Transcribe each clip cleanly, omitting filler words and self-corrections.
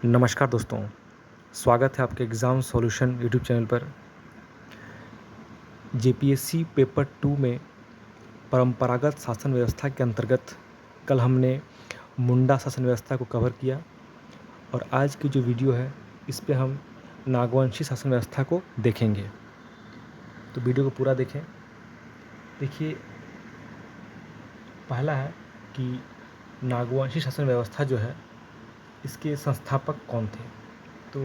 नमस्कार दोस्तों, स्वागत है आपके एग्ज़ाम सॉल्यूशन यूट्यूब चैनल पर। जेपीएससी पेपर 2 में परंपरागत शासन व्यवस्था के अंतर्गत कल हमने मुंडा शासन व्यवस्था को कवर किया और आज की जो वीडियो है इस पे हम नागवंशी शासन व्यवस्था को देखेंगे। तो वीडियो को पूरा देखें। देखिए, पहला है कि नागवंशी शासन व्यवस्था जो है इसके संस्थापक कौन थे। तो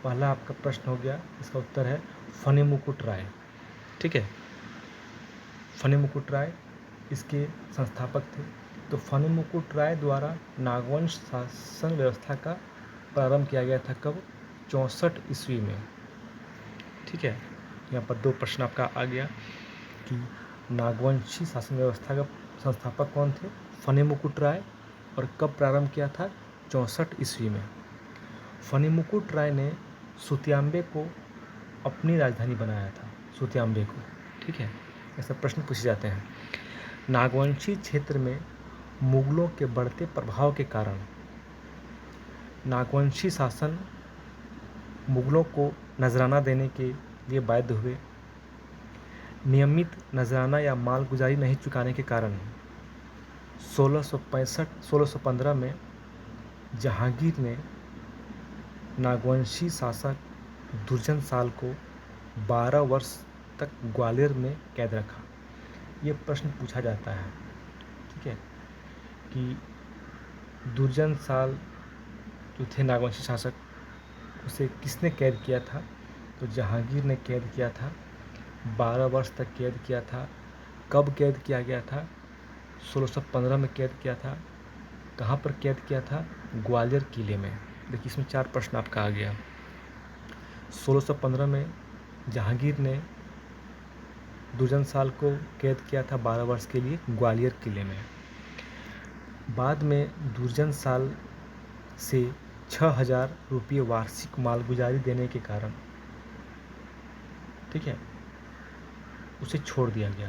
पहला आपका प्रश्न हो गया, इसका उत्तर है फनी मुकुट राय। ठीक है, फनी मुकुट राय इसके संस्थापक थे। तो फनी मुकुट राय द्वारा नागवंश शासन व्यवस्था का प्रारंभ किया गया था कब? 64 ईस्वी में। ठीक है, यहाँ पर दो प्रश्न आपका आ गया कि नागवंशी शासन व्यवस्था का संस्थापक कौन थे? फनी मुकुट राय। और कब प्रारंभ किया था? 64 ईस्वी में। फनी मुकुट राय ने सुतियांबे को अपनी राजधानी बनाया था, सुतियांबे को। ठीक है, ऐसा प्रश्न पूछे जाते हैं। नागवंशी क्षेत्र में मुगलों के बढ़ते प्रभाव के कारण नागवंशी शासन मुगलों को नजराना देने के लिए बाध्य हुए। नियमित नजराना या मालगुजारी नहीं चुकाने के कारण 1615 में जहांगीर ने नागवंशी शासक दुर्जन साल को 12 वर्ष तक ग्वालियर में कैद रखा। ये प्रश्न पूछा जाता है, ठीक है, कि दुर्जन साल जो थे नागवंशी शासक, उसे किसने कैद किया था? तो जहांगीर ने कैद किया था, 12 वर्ष तक कैद किया था। कब कैद किया गया था? 1615 में कैद किया था। कहाँ पर कैद किया था? ग्वालियर किले में। देखिए, इसमें 4 प्रश्न आपका आ गया। 1615 में जहांगीर ने दुर्जन साल को कैद किया था 12 वर्ष के लिए ग्वालियर किले में। बाद में दुर्जन साल से 6000 रुपये वार्षिक मालगुजारी देने के कारण, ठीक है, उसे छोड़ दिया गया।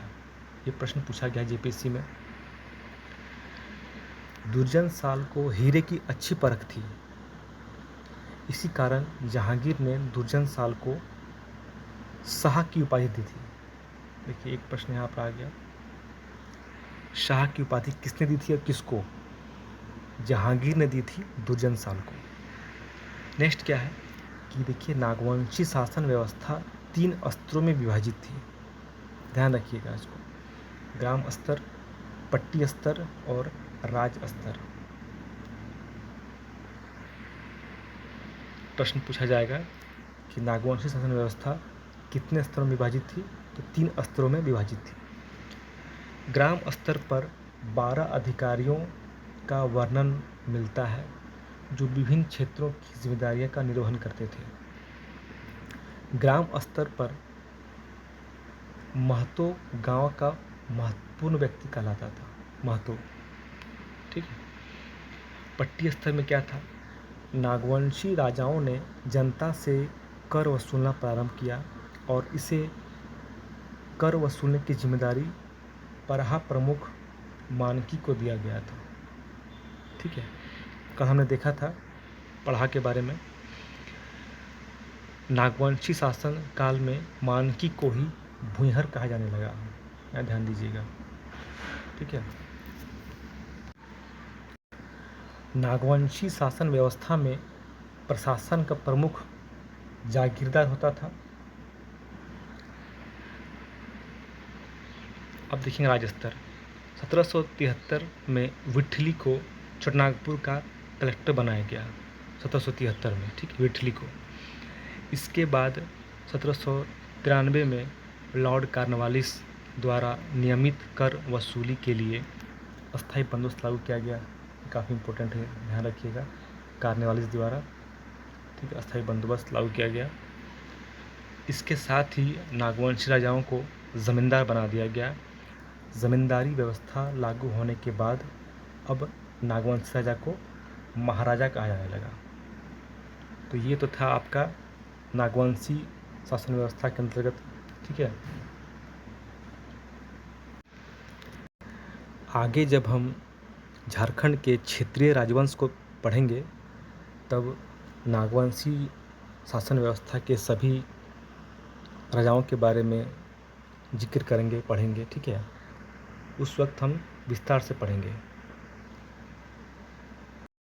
ये प्रश्न पूछा गया जेपीएससी में। दुर्जन साल को हीरे की अच्छी परख थी, इसी कारण जहांगीर ने दुर्जन साल को शाह की उपाधि दी थी। देखिए, एक प्रश्न यहाँ पर आ गया, शाह की उपाधि किसने दी थी और किसको? जहांगीर ने दी थी दुर्जन साल को। नेक्स्ट क्या है कि देखिए, नागवंशी शासन व्यवस्था 3 स्तरों में विभाजित थी। ध्यान रखिएगा इसको, ग्राम स्तर, पट्टी स्तर और राज स्तर। प्रश्न पूछा जाएगा कि नागवंशी शासन व्यवस्था कितने स्तरों में विभाजित थी? तो 3 स्तरों में विभाजित थी। ग्राम स्तर पर 12 अधिकारियों का वर्णन मिलता है जो विभिन्न क्षेत्रों की जिम्मेदारियों का निर्वहन करते थे। ग्राम स्तर पर महतो गांव का महत्वपूर्ण व्यक्ति कहलाता था, महतो। ठीक है। पट्टी स्तर में क्या था? नागवंशी राजाओं ने जनता से कर वसूलना प्रारंभ किया और इसे कर वसूलने की जिम्मेदारी परहा प्रमुख मानकी को दिया गया था। ठीक है, कल हमने देखा था पढ़ा के बारे में। नागवंशी शासन काल में मानकी को ही भूंयहर कहा जाने लगा। यहाँ ध्यान दीजिएगा। ठीक है, नागवंशी शासन व्यवस्था में प्रशासन का प्रमुख जागीरदार होता था। अब देखेंगे राज्य स्तर। 1773 में विठली को छोटानागपुर का कलेक्टर बनाया गया, 1773 में। ठीक है, विठली को। इसके बाद 1793 में लॉर्ड कॉर्नवालिस द्वारा नियमित कर वसूली के लिए अस्थायी बंदोबस्त लागू किया गया। काफ़ी इंपॉर्टेंट है, ध्यान रखिएगा। कॉर्नवालिस द्वारा, ठीक है, अस्थायी बंदोबस्त लागू किया गया। इसके साथ ही नागवंशी राजाओं को ज़मींदार बना दिया गया। ज़मींदारी व्यवस्था लागू होने के बाद अब नागवंशी राजा को महाराजा कहा जाने लगा। तो ये तो था आपका नागवंशी शासन व्यवस्था के अंतर्गत। ठीक है, आगे जब हम झारखंड के क्षेत्रीय राजवंश को पढ़ेंगे तब नागवंशी शासन व्यवस्था के सभी राजाओं के बारे में जिक्र करेंगे, पढ़ेंगे, ठीक है। उस वक्त हम विस्तार से पढ़ेंगे।